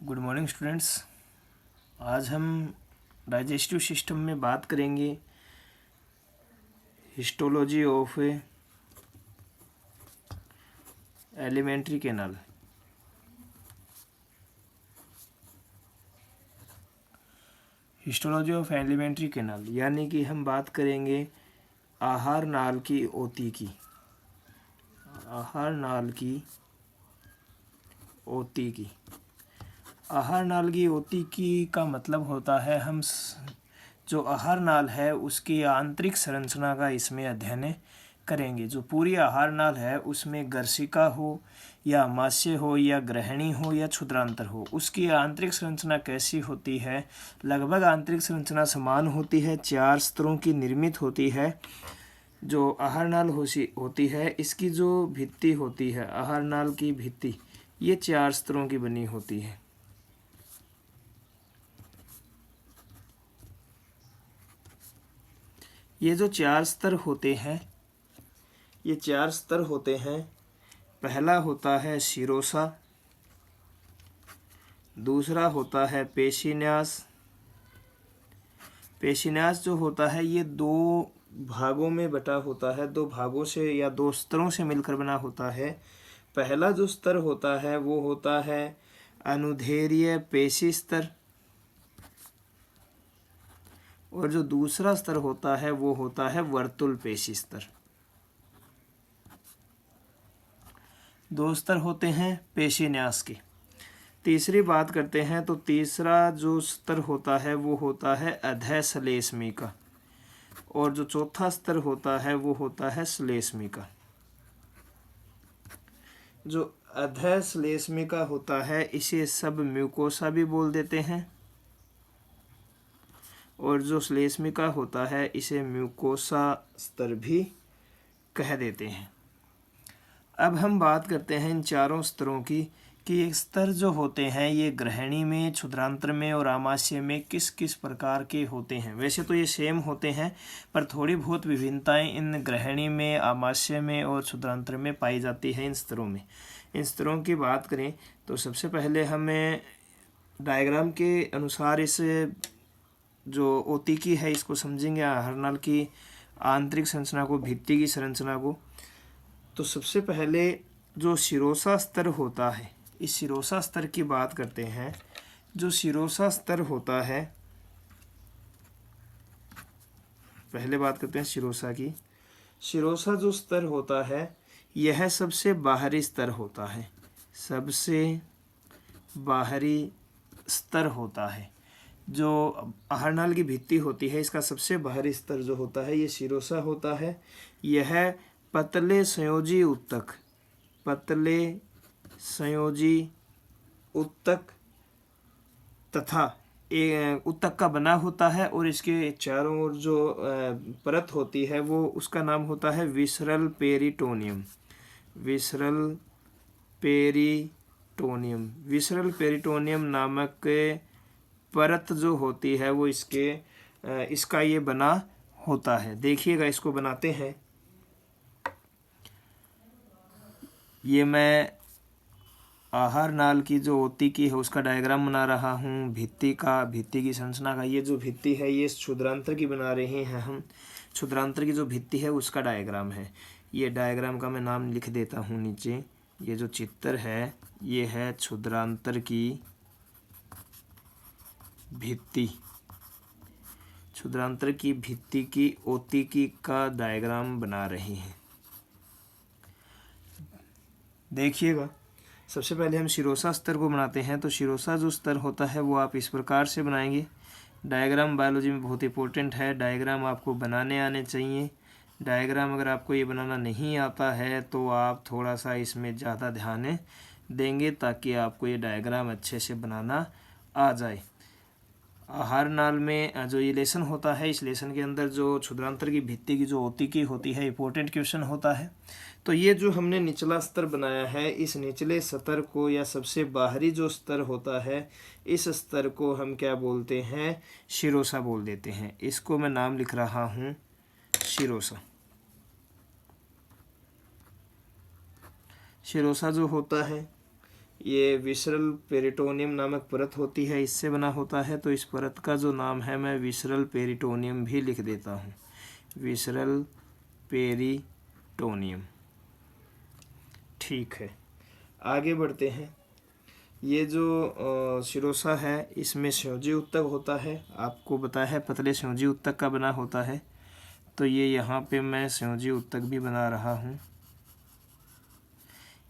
Good morning students. आज हम digestive system में बात करेंगे histology of alimentary canal. Histology of alimentary canal यानी कि हम बात करेंगे आहार नाल की ओती की। आहार नाल की ओती की आहार नाल की ओती की का मतलब होता है जो आहार नाल है उसकी आंतरिक संरचना का इसमें अध्ययन करेंगे। जो पूरी आहार नाल है उसमें गर्शिका हो या आमाशय हो या ग्रहणी हो या क्षुद्रांतर हो, उसकी आंतरिक संरचना कैसी होती है। लगभग आंतरिक संरचना समान होती है, 4 स्तरों की निर्मित होती है जो आहार नाल होती है। इसकी जो भित्ति होती है, आहार नाल की भित्ति, ये 4 स्तरों की बनी होती है। ये जो 4 स्तर होते हैं, ये 4 स्तर होते हैं। पहला होता है शिरोसा, दूसरा होता है पेशिन्यास। पेशिन्यास जो होता है ये 2 भागों में बटा होता है, 2 भागों से या 2 स्तरों से मिलकर बना होता है। पहला जो स्तर होता है वो होता है अनुदैर्ध्य पेशी स्तर, और जो दूसरा स्तर होता है वो होता है वर्तुल पेशी स्तर। 2 स्तर होते हैं पेशिन्यास के। तीसरी बात करते हैं तो तीसरा जो स्तर होता है वो होता है अधः श्लेष्मी का, और जो चौथा स्तर होता है वो होता है श्लेष्मी का। जो अधः श्लेष्मी का होता है इसे सब म्यूकोसा भी बोल देते हैं, और जो श्लेष्मी का होता है इसे म्यूकोसा स्तर भी कह देते हैं। अब हम बात करते हैं इन चारों स्तरों की कि ये स्तर जो होते हैं ये ग्रहणी में, क्षुद्रांत्र में और आमाशय में किस किस प्रकार के होते हैं। वैसे तो ये सेम होते हैं पर थोड़ी बहुत विभिन्नताएं इन ग्रहणी में, आमाशय में और क्षुद्रांत्र में पाई जाती है इन स्तरों में। इन स्तरों की बात करें तो सबसे पहले हमें डायग्राम के अनुसार इस जो ओतिकी है इसको समझेंगे, आहार नाल की आंतरिक संरचना को, भित्ति की संरचना को। तो सबसे पहले जो शिरोसा स्तर होता है, इस शिरोसा स्तर की बात करते हैं। जो शिरोसा स्तर होता है, पहले बात करते हैं शिरोसा की। शिरोसा जो स्तर होता है यह सबसे बाहरी स्तर होता है, सबसे बाहरी स्तर होता है। जो आहार नाल की भित्ति होती है इसका सबसे बाहरी स्तर जो होता है ये शिरोसा होता है। यह पतले संयोजी उत्तक, पतले संयोजी उत्तक तथा उत्तक का बना होता है, और इसके चारों ओर जो परत होती है वो उसका नाम होता है visceral peritoneum. Visceral peritoneum, visceral peritoneum नामक परत जो होती है वो इसका ये बना होता है। देखिएगा इसको बनाते हैं। ये मैं आहार नाल की जो ओतिकी है उसका डायग्राम बना रहा हूँ। भित्ति की संरचना का, ये जो भित्ति है ये क्षुद्रांतर की बना रहे हैं हम। क्षुद्रांतर की जो भित्ति है उसका डायग्राम है। ये डायग्राम का मैं नाम लिख देता हूँ नीचे। ये जो चित्र है ये है क्षुद्रांतर की भित्ति, क्षुद्रांतर की भित्ति की ओतिकी का डायग्राम बना रहे हैं। देखिएगा, सबसे पहले हम शिरोसा स्तर को बनाते हैं। तो शिरोसा जो स्तर होता है वो आप इस प्रकार से बनाएंगे। डायग्राम बायोलॉजी में बहुत इंपॉर्टेंट है, डायग्राम आपको बनाने आने चाहिए। डायग्राम अगर आपको ये बनाना नहीं आता है तो आप थोड़ा सा इसमें ज़्यादा ध्यान देंगे ताकि आपको ये डायग्राम अच्छे से बनाना आ जाए। आहार नाल में जो ये लेसन होता है, इस लेसन के अंदर जो क्षुद्रांतर की भित्ति की जो ओतिकी होती है, इंपॉर्टेंट क्वेश्चन होता है। तो ये जो हमने निचला स्तर बनाया है, इस निचले स्तर को या सबसे बाहरी जो स्तर होता है इस स्तर को हम क्या बोलते हैं, शिरोसा बोल देते हैं। इसको मैं नाम लिख रहा हूँ शिरोसा। शिरोसा जो होता है ये विसरल पेरिटोनियम नामक परत होती है, इससे बना होता है। तो इस परत का जो नाम है मैं विसरल पेरिटोनियम भी लिख देता हूँ, विसरल पेरिटोनियम। ठीक है, आगे बढ़ते हैं। ये जो शिरोसा है इसमें संयोजी उत्तक होता है, आपको बताया है पतले संयोजी उत्तक का बना होता है। तो ये यहाँ पे मैं संयोजी उत्तक भी बना रहा हूँ।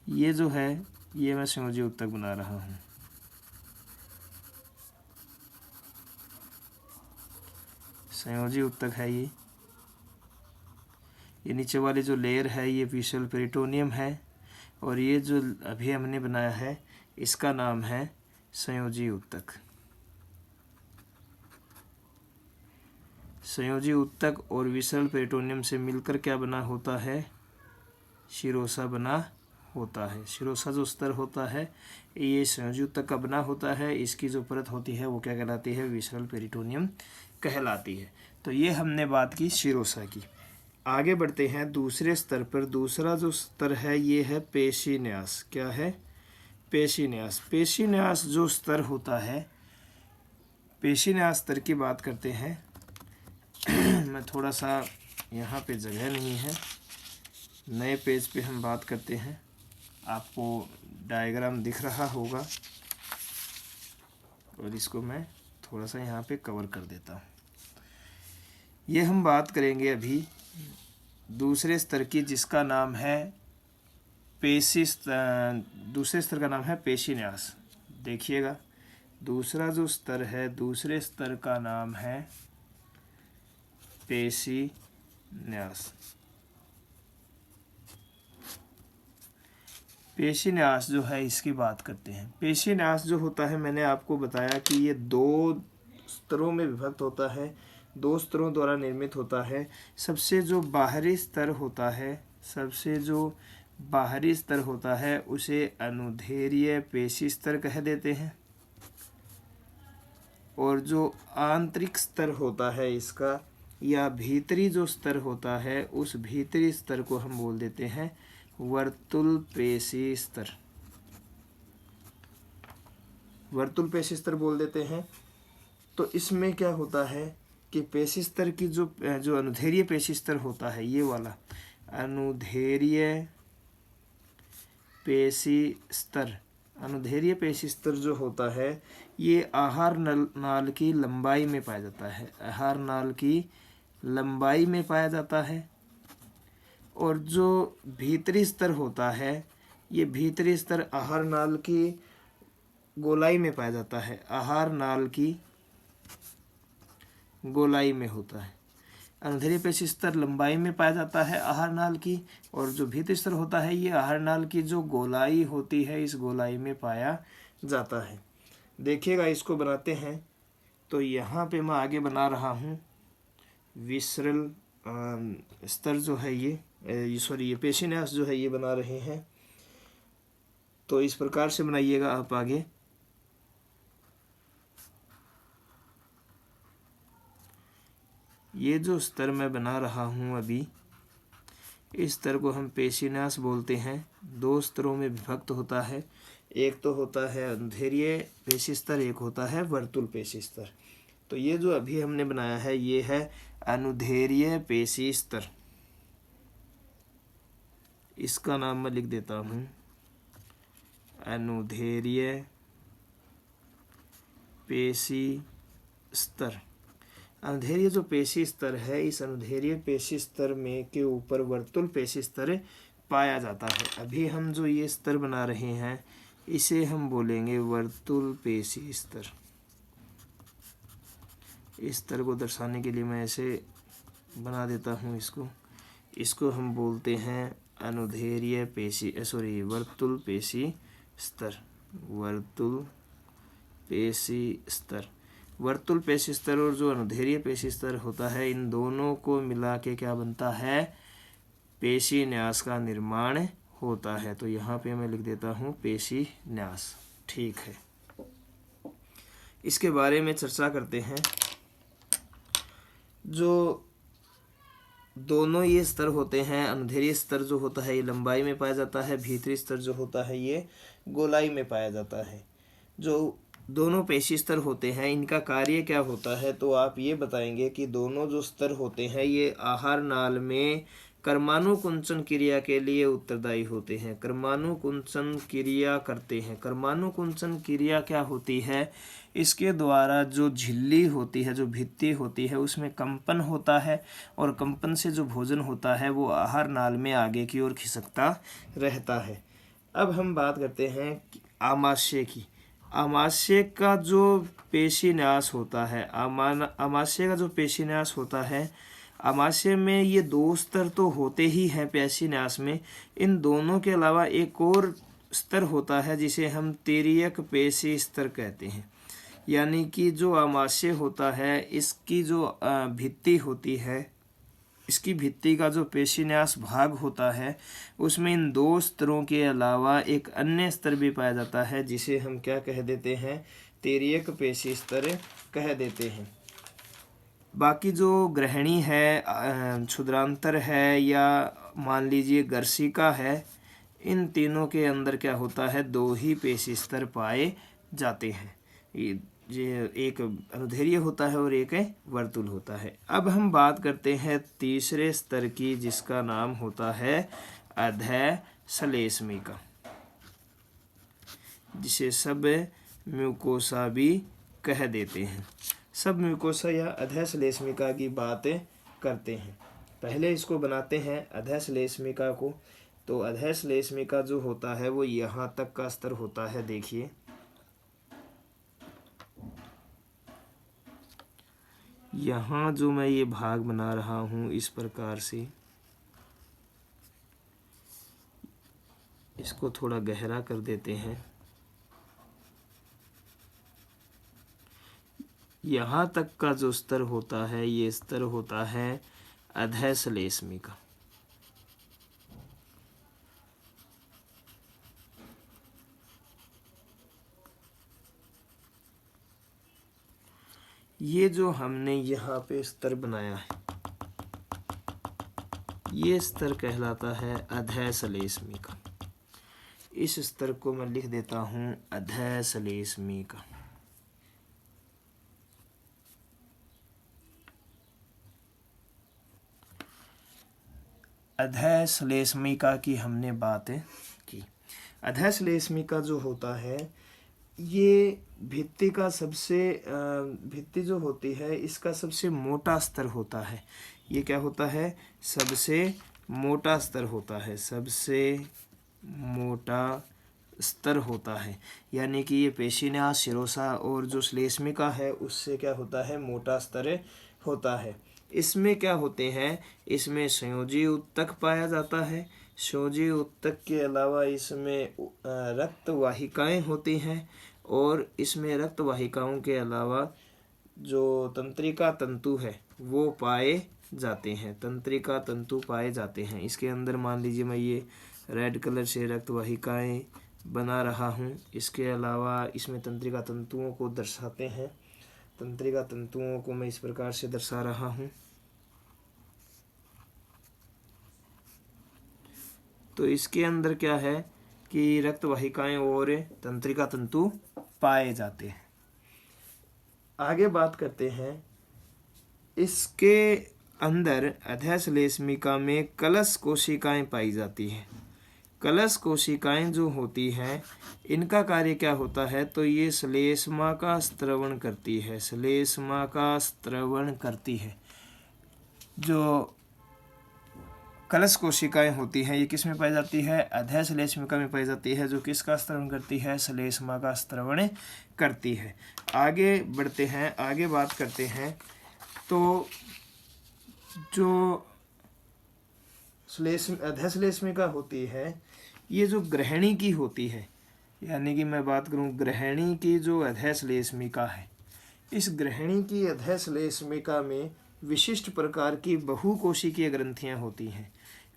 ये जो है ये मैं संयोजी उत्तक बना रहा हूँ। संयोजी उत्तक है ये नीचे वाली जो लेयर है ये विसरल पेरिटोनियम है, और ये जो अभी हमने बनाया है इसका नाम है संयोजी उत्तक। संयोजी उत्तक और विसरल पेरिटोनियम से मिलकर क्या बना होता है, शिरोसा बना होता है। शिरोसा जो स्तर होता है ये संयोजी उत्तक का बना होता है, इसकी जो परत होती है वो क्या कहलाती है, विसरल पेरिटोनियम कहलाती है। तो ये हमने बात की शिरोसा की। आगे बढ़ते हैं दूसरे स्तर पर। दूसरा जो स्तर है ये है पेशीन्यास। क्या है, पेशीन्यास। पेशीन्यास जो स्तर होता है, पेशीन्यास स्तर की बात करते हैं। मैं थोड़ा सा यहाँ पे जगह नहीं है, नए पेज पे हम बात करते हैं। आपको डायग्राम दिख रहा होगा और इसको मैं थोड़ा सा यहाँ पे कवर कर देता हूँ। ये हम बात करेंगे अभी दूसरे स्तर की, जिसका नाम है दूसरे स्तर का नाम है पेशीन्यास। देखिएगा, दूसरा जो स्तर है, दूसरे स्तर का नाम है पेशीन्यास। पेशीन्यास जो है इसकी बात करते हैं। पेशीन्यास जो होता है मैंने आपको बताया कि ये 2 स्तरों में विभक्त होता है, 2 स्तरों द्वारा निर्मित होता है। सबसे जो बाहरी स्तर होता है उसे अनुदैर्ध्य पेशी स्तर कह देते हैं, और जो आंतरिक स्तर होता है इसका, या भीतरी जो स्तर होता है, उस भीतरी स्तर को हम बोल देते हैं वर्तुल पेशी स्तर। वर्तुल पेशी स्तर बोल देते हैं। तो इसमें क्या होता है कि पेशी स्तर की जो अनुदैर्ध्य पेशी स्तर होता है, ये वाला अनुदैर्ध्य पेशी स्तर, अनुदैर्ध्य पेशी स्तर जो होता है ये आहार नाल की लंबाई में पाया जाता है, आहार नाल की लंबाई में पाया जाता है। और जो भीतरी स्तर होता है, ये भीतरी स्तर आहार नाल की गोलाई में पाया जाता है, आहार नाल की गोलाई में होता है। अनुदैर्ध्य पेशी स्तर लंबाई में पाया जाता है आहार नाल की, और जो भीतरी स्तर होता है ये आहार नाल की जो गोलाई होती है इस गोलाई में पाया जाता है। देखिएगा, इसको बनाते हैं। तो यहाँ पे मैं आगे बना रहा हूँ विसरल स्तर जो है ये पेशीन्यास जो है ये बना रहे हैं। तो इस प्रकार से बनाइएगा आप आगे। ये जो स्तर मैं बना रहा हूँ अभी, इस स्तर को हम पेशीन्यास बोलते हैं। 2 स्तरों में विभक्त होता है, एक तो होता है अनुदैर्ध्य पेशी स्तर, एक होता है वर्तुल पेशी स्तर। तो ये जो अभी हमने बनाया है ये है अनुदैर्ध्य पेशी स्तर। इसका नाम मैं लिख देता हूँ अनुदैर्ध्य पेशी स्तर। अनुदैर्ध्य जो पेशी स्तर है, इस अनुदैर्ध्य पेशी स्तर में के ऊपर वर्तुल पेशी स्तर पाया जाता है। अभी हम जो ये स्तर बना रहे हैं इसे हम बोलेंगे वर्तुल पेशी स्तर। इस स्तर को दर्शाने के लिए मैं ऐसे बना देता हूँ इसको हम बोलते हैं अनुदैर्ध्य पेशी वर्तुल पेशी स्तर। वर्तुल पेशी स्तर, वर्तुल पेशी स्तर और जो अनुदैर्ध्य पेशी स्तर होता है, इन दोनों को मिला के क्या बनता है, पेशीन्यास का निर्माण होता है। तो यहाँ पे मैं लिख देता हूँ पेशीन्यास। ठीक है, इसके बारे में चर्चा करते हैं। जो दोनों ये स्तर होते हैं, अनुदैर्ध्य स्तर जो होता है ये लंबाई में पाया जाता है, भीतरी स्तर जो होता है ये गोलाई में पाया जाता है। जो दोनों पेशी स्तर होते हैं इनका कार्य क्या होता है, तो आप ये बताएंगे कि दोनों जो स्तर होते हैं ये आहार नाल में कर्मानुकुंचन क्रिया के लिए उत्तरदायी होते हैं। कर्मानुकुंचन क्रिया करते हैं। कर्मानुकुंचन क्रिया क्या होती है, इसके द्वारा जो झिल्ली होती है, जो भित्ति होती है, उसमें कंपन होता है और कंपन से जो भोजन होता है वो आहार नाल में आगे की ओर खिसकता रहता है। अब हम बात करते हैं आमाशय की। आमाशय का जो पेशीन्यास होता है, आमाशय का जो पेशीन्यास होता है, आमाशय में ये दो स्तर तो होते ही हैं पेशीन्यास में। इन दोनों के अलावा एक और स्तर होता है जिसे हम तिर्यक पेशी स्तर कहते हैं। यानी कि जो आमाशय होता है इसकी जो भित्ति होती है, इसकी भित्ति का जो पेशीन्यास भाग होता है उसमें इन दो स्तरों के अलावा एक अन्य स्तर भी पाया जाता है जिसे हम क्या कह देते हैं, तिर्यक पेशी स्तर कह देते हैं। बाकी जो ग्रहणी है, क्षुद्रांतर है या मान लीजिए गर्सिका है, इन तीनों के अंदर क्या होता है, दो ही पेशी स्तर पाए जाते हैं। ये एक अनुदैर्ध्य होता है और एक वर्तुल होता है। अब हम बात करते हैं तीसरे स्तर की जिसका नाम होता है अधः श्लेष्मिका, जिसे सब म्यूकोसा भी कह देते हैं। सब म्यूकोसा या अधः श्लेष्मिका की बात करते हैं। पहले इसको बनाते हैं अधः श्लेष्मिका को। तो अधः श्लेष्मिका जो होता है वो यहाँ तक का स्तर होता है। देखिए यहाँ जो मैं ये भाग बना रहा हूँ इस प्रकार से, इसको थोड़ा गहरा कर देते हैं। यहाँ तक का जो स्तर होता है ये स्तर होता है अधः श्लेष्मिका। ये जो हमने यहाँ पे स्तर बनाया है ये स्तर कहलाता है अधः श्लेष्मिका। इस स्तर को मैं लिख देता हूँ अधः श्लेष्मिका। अधः श्लेष्मिका की हमने बात की। अधः श्लेष्मिका जो होता है ये भित्ति का भित्ति जो होती है इसका सबसे मोटा स्तर होता है। ये क्या होता है, सबसे मोटा स्तर होता है, सबसे मोटा स्तर होता है। यानी कि ये पेशीन्यास, शिरोसा और जो श्लेष्मिका है उससे क्या होता है, मोटा स्तर होता है। इसमें क्या होते हैं, इसमें संयोजी उत्तक पाया जाता है। संयोजी उत्तक के अलावा इसमें रक्त वाहिकाएं होती हैं और इसमें रक्त वाहिकाओं के अलावा जो तंत्रिका तंतु है वो पाए जाते हैं। तंत्रिका तंतु पाए जाते हैं। इसके अंदर मान लीजिए मैं ये रेड कलर से रक्त वाहिकाएं बना रहा हूँ। इसके अलावा इसमें तंत्रिका तंतुओं को दर्शाते हैं। तंत्रिका तंतुओं को मैं इस प्रकार से दर्शा रहा हूँ। तो इसके अंदर क्या है कि रक्त वाहिकाएं और तंत्रिका तंतु पाए जाते हैं। आगे बात करते हैं, इसके अंदर अधः श्लेष्मिका में कलश कोशिकाएं पाई जाती हैं। कलश कोशिकाएं जो होती हैं इनका कार्य क्या होता है, तो ये श्लेष्मा का स्त्रवण करती है। श्लेष्मा का स्त्रवण करती है। जो कलश कोशिकाएं होती हैं ये किस में पाई जाती है, अधः श्लेष्मिका में पाई जाती है, जो किसका स्त्रवण करती है, श्लेष्मा का स्त्रवण करती है। आगे बढ़ते हैं, आगे बात करते हैं। तो जो अधः श्लेष्मिका होती है ये जो ग्रहणी की होती है, यानी कि मैं बात करूं ग्रहणी की जो अधः श्लेष्मिका है, इस ग्रहणी की अधः श्लेष्मिका में विशिष्ट प्रकार की बहुकोशिकीय ग्रंथियां होती हैं।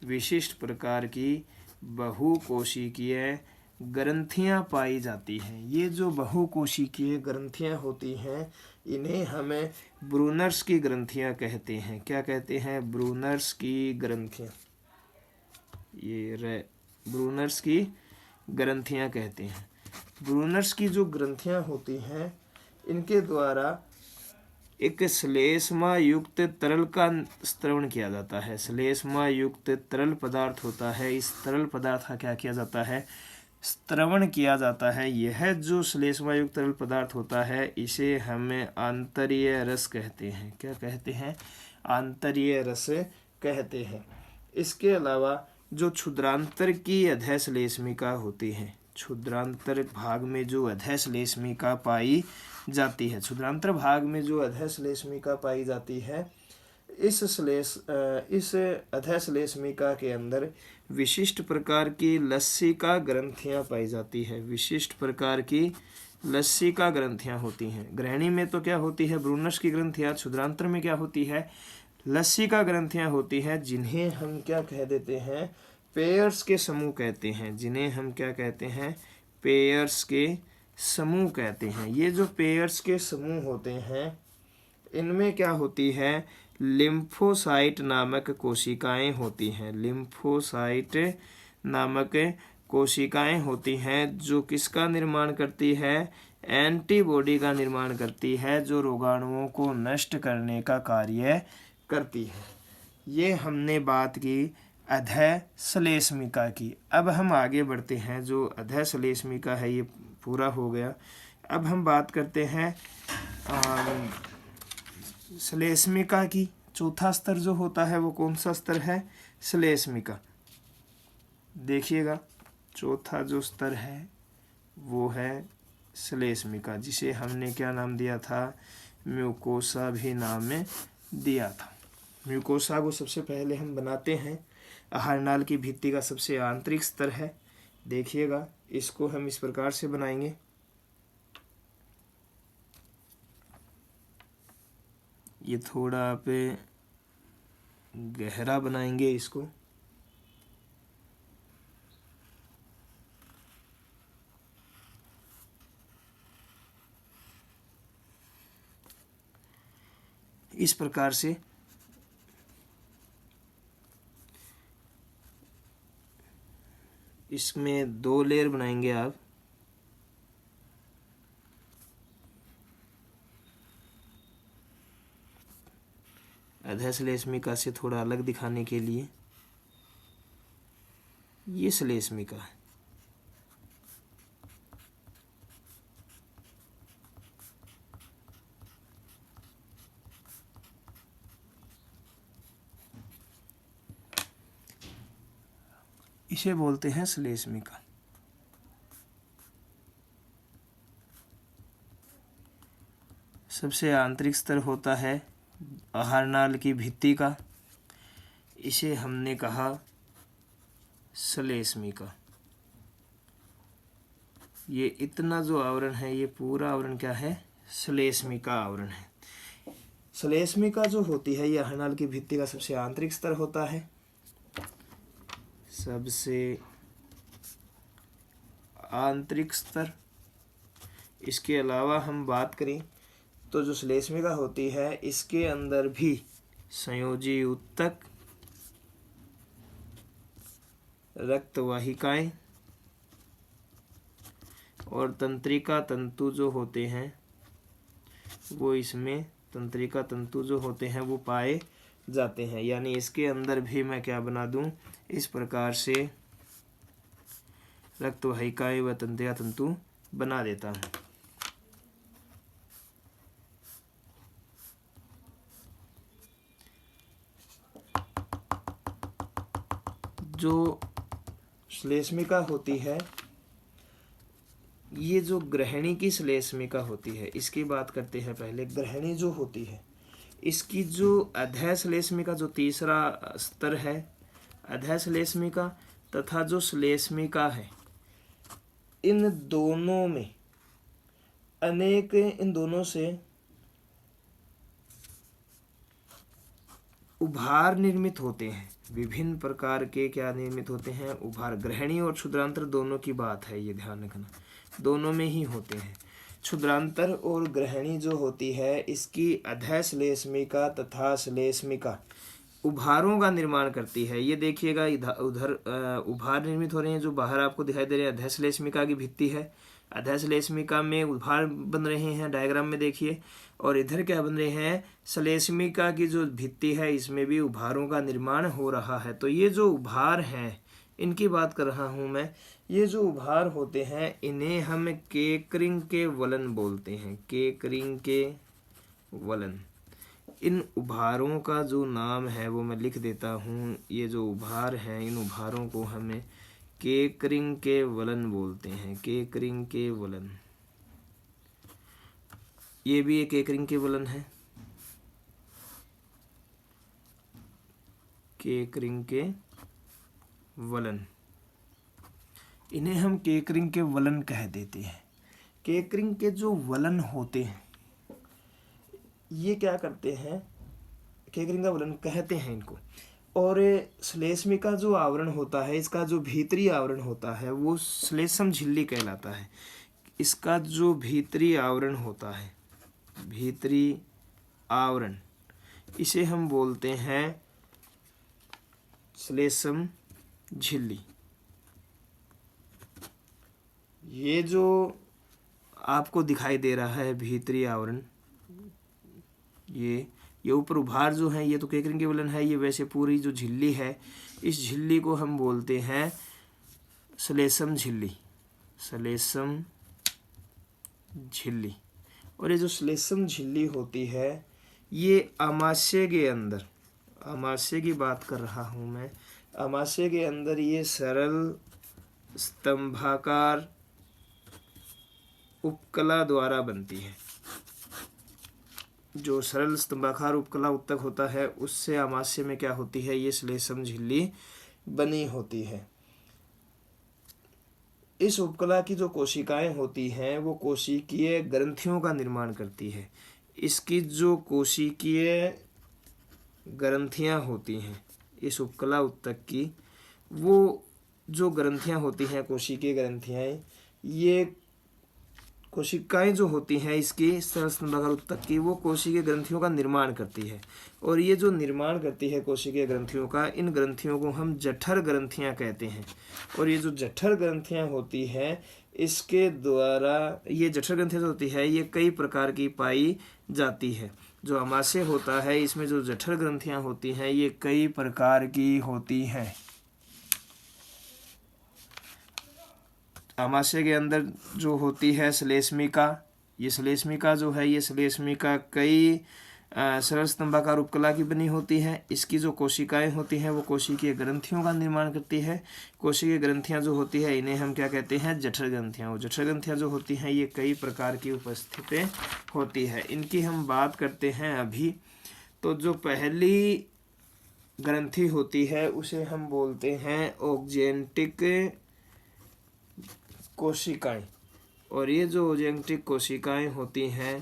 विशिष्ट प्रकार की बहुकोशिकीय ग्रंथियां पाई जाती हैं। ये जो बहुकोशिकीय ग्रंथियां होती हैं इन्हें हमें ब्रूनर्स की ग्रंथियां कहते हैं। क्या कहते हैं, ब्रूनर्स की ग्रंथियां। ये ब्रूनर्स की ग्रंथियां कहते हैं। ब्रूनर्स की जो ग्रंथियां होती हैं इनके द्वारा एक श्लेष्मा युक्त तरल का स्त्रवण किया जाता है। श्लेष्मा युक्त तरल पदार्थ होता है, इस तरल पदार्थ का क्या किया जाता है, स्त्रवण किया जाता है। यह जो श्लेष्मा युक्त तरल पदार्थ होता है इसे हमें आंतरीय रस कहते हैं। क्या कहते हैं, आंतरीय रस कहते हैं। इसके अलावा जो क्षुद्रांतर की अधः श्लेष्मिका होती है, क्षुद्रांतर भाग में जो अधः श्लेष्मिका पाई जाती है, क्षुद्रांतर भाग में जो अधः श्लेष्मिका पाई जाती है, इस अधः श्लेष्मिका के अंदर विशिष्ट प्रकार की लस्सिका ग्रंथियां पाई जाती है। विशिष्ट प्रकार की लस्सिका ग्रंथियां होती हैं। ग्रहणी में तो क्या होती है, ब्रूनस की ग्रंथियां। क्षुद्रांतर में क्या होती है, लस्सिका ग्रंथियां होती है, जिन्हें हम क्या कह देते हैं, पेयर्स के समूह कहते हैं। जिन्हें हम क्या कहते हैं, पेयर्स के समूह कहते हैं। ये जो पेयर्स के समूह होते हैं इनमें क्या होती है, लिम्फोसाइट नामक कोशिकाएं होती हैं। लिम्फोसाइट नामक कोशिकाएं होती हैं जो किसका निर्माण करती है, एंटीबॉडी का निर्माण करती है, जो रोगाणुओं को नष्ट करने का कार्य करती है। ये हमने बात की अधः श्लेष्मिका की। अब हम आगे बढ़ते हैं। जो अधः श्लेष्मिका है ये पूरा हो गया। अब हम बात करते हैं श्लेष्मिका की। चौथा स्तर जो होता है वो कौन सा स्तर है, श्लेष्मिका। देखिएगा चौथा जो स्तर है वो है श्लेष्मिका, जिसे हमने क्या नाम दिया था, म्यूकोसा भी नाम में दिया था। म्यूकोसा को सबसे पहले हम बनाते हैं। आहार नाल की भित्ति का सबसे आंतरिक स्तर है। देखिएगा इसको हम इस प्रकार से बनाएंगे। ये थोड़ा पे गहरा बनाएंगे इसको। इस प्रकार से इसमें 2 लेयर बनाएंगे आप। अधः श्लेष्मिका से थोड़ा अलग दिखाने के लिए ये श्लेष्मिका है। इसे बोलते हैं श्लेष्मिका। सबसे आंतरिक स्तर होता है आहार नाल की भित्ति का, इसे हमने कहा श्लेष्मिका। ये इतना जो आवरण है ये पूरा आवरण क्या है, श्लेष्मिका आवरण है। श्लेष्मिका जो होती है ये आहार नाल की भित्ति का सबसे आंतरिक स्तर होता है। सबसे आंतरिक स्तर। इसके अलावा हम बात करें तो जो श्लेष्मिका होती है इसके अंदर भी संयोजी ऊतक, रक्तवाहिकाएं और तंत्रिका तंतु जो होते हैं वो इसमें तंत्रिका तंतु जो होते हैं वो पाए जाते हैं। यानी इसके अंदर भी मैं क्या बना दूं, इस प्रकार से रक्तवाहिकाएं व तंत्रिका तंतु बना देता हूं। जो श्लेष्मिका होती है ये जो ग्रहणी की श्लेष्मिका होती है इसकी बात करते हैं पहले। ग्रहणी जो होती है इसकी जो अधः श्लेष्मिका जो तीसरा स्तर है, अधः श्लेष्मिका तथा जो श्लेष्मिका है, इन दोनों में इन दोनों से उभार निर्मित होते हैं। विभिन्न प्रकार के क्या निर्मित होते हैं, उभार। ग्रहणी और क्षुद्रांतर दोनों की बात है, ये ध्यान रखना, दोनों में ही होते हैं। क्षुद्रांतर और ग्रहणी जो होती है इसकी अधः श्लेष्मिका तथा श्लेष्मिका उभारों का निर्माण करती है। ये देखिएगा उधर उभार निर्मित हो रहे हैं, जो बाहर आपको दिखाई दे रहे हैं अधश्लेष्मिका की भित्ति है। अधश्लेष्मिका में उभार बन रहे हैं, डायग्राम में देखिए। और इधर क्या बन रहे हैं, श्लेष्मिका की जो भित्ति है इसमें भी उभारों का निर्माण हो रहा है। तो ये जो उभार हैं इनकी बात कर रहा हूँ मैं। ये जो उभार होते हैं इन्हें हम केकरिंग के वलन बोलते हैं, केकरिंग के वलन। इन उभारों का जो नाम है वो मैं लिख देता हूँ। ये जो उभार हैं इन उभारों को हमें केकरिंग के वलन बोलते हैं, केकरिंग के वलन। ये भी एक केकरिंग के वलन है, केकरिंग के वलन। इन्हें हम केकरिंग के वलन कह देते हैं। केकरिंग के जो वलन होते हैं ये क्या करते हैं, केकरिंग का वलन कहते हैं इनको। और श्लेष्मिका जो आवरण होता है, इसका जो भीतरी आवरण होता है वो श्लेषम झिल्ली कहलाता है। इसका जो भीतरी आवरण होता है, भीतरी आवरण, इसे हम बोलते हैं श्लेषम झिल्ली। ये जो आपको दिखाई दे रहा है भीतरी आवरण, ये ऊपर उभार जो है ये तो केकरिंग के वलन है। ये वैसे पूरी जो झिल्ली है इस झिल्ली को हम बोलते हैं श्लेषम झिल्ली, श्लेषम झिल्ली। और ये जो श्लेषम झिल्ली होती है ये आमाशय के अंदर, आमाशय की बात कर रहा हूँ मैं, आमाशय के अंदर ये सरल स्तंभाकार उपकला द्वारा बनती है। जो सरल स्तंभाकार उपकला उत्तक होता है उससे आमाशय में क्या होती है, ये श्लेषम झिल्ली बनी होती है। इस उपकला की जो कोशिकाएं होती हैं वो कोशिकीय ग्रंथियों का निर्माण करती है। इसकी जो कोशिकीय ग्रंथियां होती हैं इस उपकला उत्तक की, वो जो ग्रंथियां होती हैं कोशिकीय ग्रंथियां, ये कोशिकाएं जो होती हैं इसकी सरल स्तंभाकार उत्तक की, वो कोशिकीय ग्रंथियों का निर्माण करती है। और ये जो निर्माण करती है कोशिकीय ग्रंथियों का, इन ग्रंथियों को हम जठर ग्रंथियां कहते हैं। और ये जो जठर ग्रंथियां होती हैं इसके द्वारा, ये जठर ग्रंथियां जो होती है ये कई प्रकार की पाई जाती है। जो आमाशय होता है इसमें जो जठर ग्रंथियां होती हैं ये कई प्रकार की होती हैं। आमाशय के अंदर जो होती है श्लेष्मिका, ये श्लेष्मिका जो है ये श्लेष्मिका कई सरल स्तंभाकार उपकला की बनी होती है। इसकी जो कोशिकाएं होती हैं वो कोशिकीय ग्रंथियों का निर्माण करती है। कोशिकीय ग्रंथियां जो होती है इन्हें हम क्या कहते हैं, जठर ग्रंथियां। वो जठर ग्रंथियां जो होती हैं ये कई प्रकार की उपस्थित होती है। इनकी हम बात करते हैं अभी। तो जो पहली ग्रंथि होती है उसे हम बोलते हैं ओक्जेंटिक कोशिकाएं। और ये जो ओजेंटिक कोशिकाएं होती हैं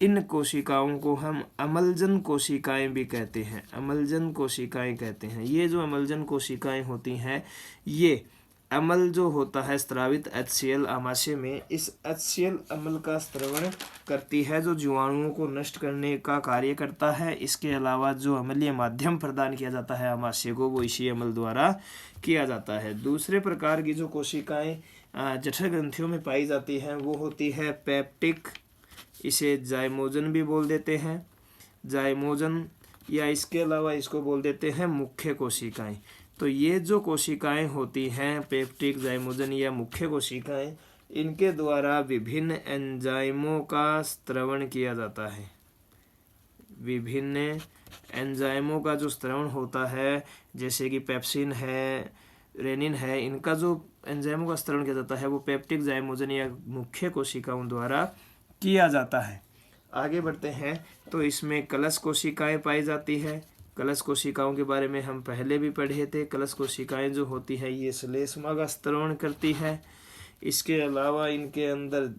इन कोशिकाओं को हम अम्लजन कोशिकाएं भी कहते हैं, अम्लजन कोशिकाएं कहते हैं। ये जो अम्लजन कोशिकाएं होती हैं ये अम्ल जो होता है स्रावित HCl आमाशय में, इस HCl अम्ल का स्रवण करती है जो जीवाणुओं को नष्ट करने का कार्य करता है। इसके अलावा जो अम्लीय माध्यम प्रदान किया जाता है आमाशय को वो इसी अम्ल द्वारा किया जाता है। दूसरे प्रकार की जो कोशिकाएं जठर ग्रंथियों में पाई जाती हैं वो होती है पेप्टिक, इसे जाइमोजन भी बोल देते हैं, जाइमोजन, या इसके अलावा इसको बोल देते हैं मुख्य कोशिकाएं। तो ये जो कोशिकाएं होती हैं पेप्टिक, जाइमोजन या मुख्य कोशिकाएं, इनके द्वारा विभिन्न एंजाइमों का स्रवण किया जाता है। विभिन्न एंजाइमों का जो स्रवण होता है जैसे कि पेप्सिन है, रेनिन है, इनका जो एंजाइमों का स्रवण किया जाता है वो पेप्टिक, जाइमोजन या मुख्य कोशिकाओं द्वारा किया जाता है। आगे बढ़ते हैं तो इसमें कलश कोशिकाएं पाई जाती है। कलश कोशिकाओं के बारे में हम पहले भी पढ़े थे। कलश कोशिकाएं जो होती है ये श्लेष्मा का स्रवण करती है। इसके अलावा इनके अंदर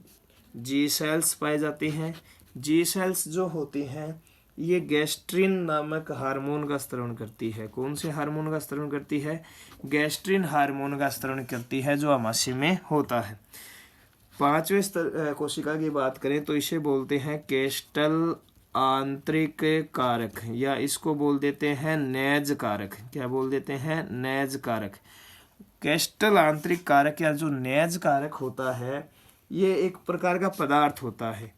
जी सेल्स पाई जाती हैं। जी सेल्स जो होती हैं ये गैस्ट्रिन नामक हार्मोन का स्रवण करती है। कौन से हार्मोन का स्रवण करती है? गैस्ट्रिन हार्मोन का स्रवण करती है जो आमाशय में होता है। पांचवें कोशिका की बात करें तो इसे बोलते हैं केस्टल आंतरिक कारक, या इसको बोल देते हैं नेज कारक। क्या बोल देते हैं? नेज कारक। कैस्टल आंतरिक कारक या जो नेज कारक होता है, ये एक प्रकार का पदार्थ होता है,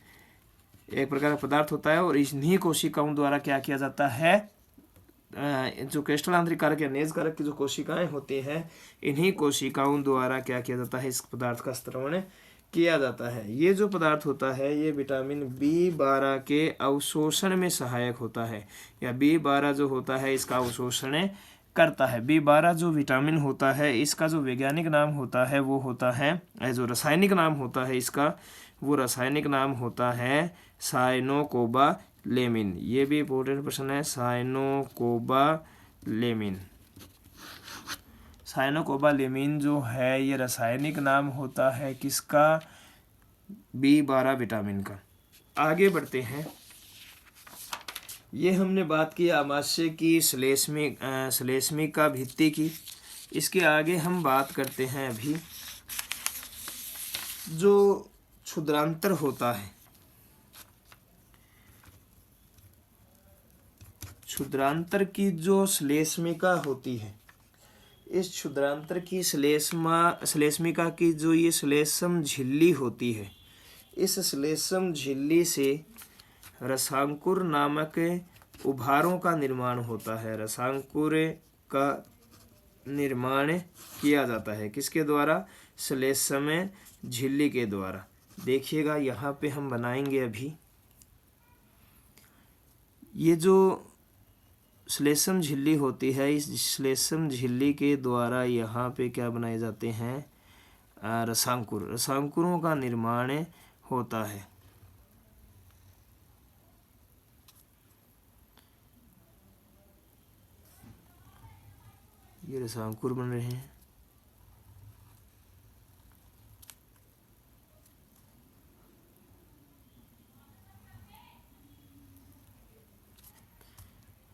एक प्रकार का पदार्थ होता है, और इन्हीं कोशिकाओं द्वारा क्या किया जाता है, जो क्रिस्टल आंतरिक कारक या नेज कारक की जो कोशिकाएं होती हैं, इन्हीं कोशिकाओं द्वारा क्या किया जाता है, इस पदार्थ का स्त्रवण किया जाता है। ये जो पदार्थ होता है, ये विटामिन B12 के अवशोषण में सहायक होता है, या B12 जो होता है इसका अवशोषण करता है। B12 जो विटामिन होता है, इसका जो वैज्ञानिक नाम होता है वो होता है, जो रासायनिक नाम होता है इसका, वो रासायनिक नाम होता है साइनोकोबालेमिन। ये भी इम्पोर्टेंट प्रश्न है, साइनोकोबालेमिन। साइनोकोबालेमिन जो है ये रासायनिक नाम होता है किसका? B12 विटामिन का। आगे बढ़ते हैं। ये हमने बात की आमाशय की, श्लेष्मिका भित्ति की। इसके आगे हम बात करते हैं अभी जो क्षुद्रांतर होता है। क्षुद्रांतर की जो श्लेष्मिका होती है, इस क्षुद्रांतर की श्लेष्मिका की जो ये श्लेष्म झिल्ली होती है, इस श्लेष्म झिल्ली से रसांकुर नामक उभारों का निर्माण होता है। रसांकुर का निर्माण किया जाता है किसके द्वारा? श्लेष्म झिल्ली के द्वारा। देखिएगा यहाँ पे हम बनाएंगे अभी। ये जो श्लेष्म झिल्ली होती है, इस श्लेष्म झिल्ली के द्वारा यहाँ पे क्या बनाए जाते हैं? रसांकुर। रसांकुरों का निर्माण होता है। ये रसांकुर बन रहे हैं।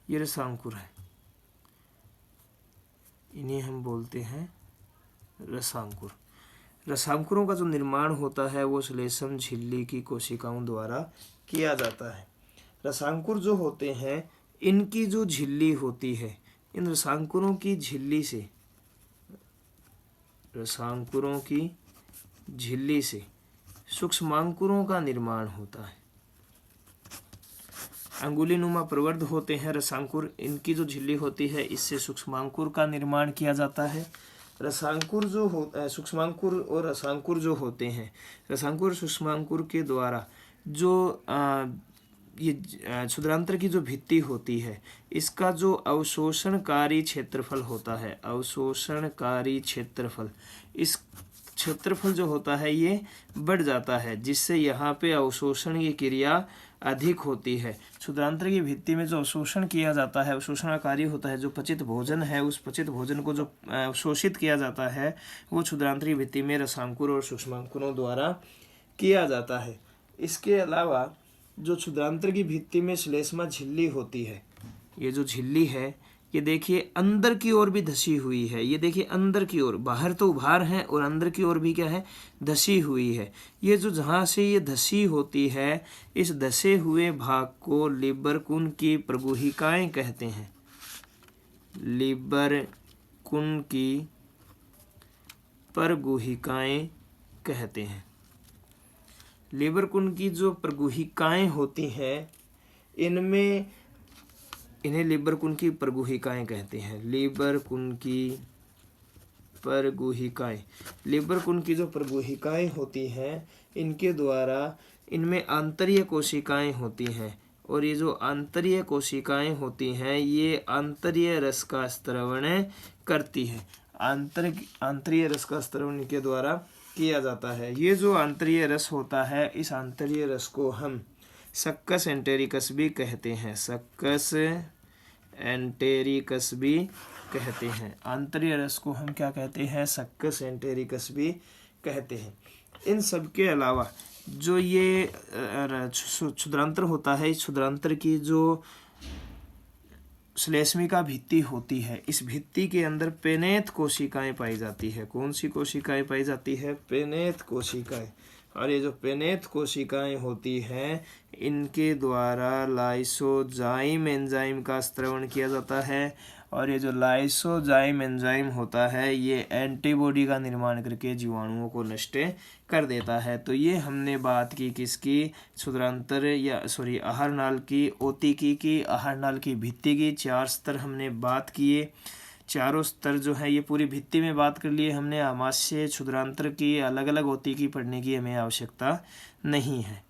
ये रसांकुर है, इन्हें हम बोलते हैं रसांकुर। रसांकुरों का जो निर्माण होता है वो श्लेष्म झिल्ली की कोशिकाओं द्वारा किया जाता है। रसांकुर जो होते हैं, इनकी जो झिल्ली होती है, इन रसांकुरों की झिल्ली से, रसांकुरों की झिल्ली से सूक्ष्मांकुरों का निर्माण होता है। अंगुली नुमा प्रवर्ध होते हैं रसांकुर, इनकी जो झिल्ली होती है इससे सूक्ष्मांकुर का निर्माण किया जाता है। रसांकुर जो होता है, सूक्ष्मांकुर और रसांकुर जो होते हैं, रसांकुर सूक्ष्मांकुर के द्वारा जो ये क्षुद्रांतर की जो भित्ति होती है, इसका जो अवशोषणकारी क्षेत्रफल होता है, अवशोषणकारी क्षेत्रफल, इस क्षेत्रफल जो होता है ये बढ़ जाता है, जिससे यहाँ पे अवशोषण की क्रिया अधिक होती है। क्षुद्रांतर की भित्ति में जो अवशोषण किया जाता है, अवशोषणकारी होता है, जो पचित भोजन है, उस पचित भोजन को जो अवशोषित किया जाता है वो क्षुद्रांतर की भित्ति में रसांकुर और सूक्ष्मांकुरों द्वारा किया जाता है। इसके अलावा जो क्षुद्रांतर की भित्ति में श्लेष्मा झिल्ली होती है, ये जो झिल्ली है ये देखिए अंदर की ओर भी धसी हुई है। ये देखिए अंदर की ओर, बाहर तो उभार है और अंदर की ओर भी क्या है? धसी हुई है। ये जो जहाँ से ये धसी होती है, इस धसे हुए भाग को लिबरकुन की प्रगुहिकाएं कहते हैं। लिबरकुन की प्रगुहिकाएं कहते हैं। लिबरकुन की जो प्रगुहिकाएं होती हैं, इन्हें लिबरकुन की प्रगुहिकाएं कहते हैं। लिबरकुन की प्रगुहिकाएं, लिबरकुन की जो प्रगुहिकाएं होती हैं, इनके द्वारा इनमें आंतरीय कोशिकाएं होती हैं, और ये जो आंतरीय कोशिकाएं होती हैं ये आंतरीय रस का स्त्रवण करती है। आंतरीय रस का स्त्रवण के द्वारा किया जाता है। ये जो आंतरीय रस होता है, इस आंतरीय रस को हम सक्कस एंटेरिकस भी कहते हैं। सक्कस एंटेरिकस भी कहते हैं। आंतरीय रस को हम क्या कहते हैं? सक्कस एंटेरिकस भी कहते हैं। इन सब के अलावा जो ये क्षुद्रांतर होता है, इस क्षुद्रांतर की जो श्लेष्मिका भित्ति होती है, इस भित्ति के अंदर पेनेथ कोशिकाएं पाई जाती है। कौन सी कोशिकाएं पाई जाती है? पेनेथ कोशिकाएं। और ये जो पेनेथ कोशिकाएं होती हैं इनके द्वारा लाइसोजाइम एंजाइम का स्त्रवण किया जाता है। और ये जो लाइसोजाइम एंजाइम होता है ये एंटीबॉडी का निर्माण करके जीवाणुओं को नष्ट कर देता है। तो ये हमने बात की किसकी, क्षुद्रांतर या आहार नाल की, ओतिकी की, आहार नाल की भित्ति की। 4 स्तर हमने बात किए। चारों स्तर जो है ये पूरी भित्ति में बात कर लिए हमने। आमाशय क्षुद्रांतर की अलग अलग ओतिकी पढ़ने की हमें आवश्यकता नहीं है।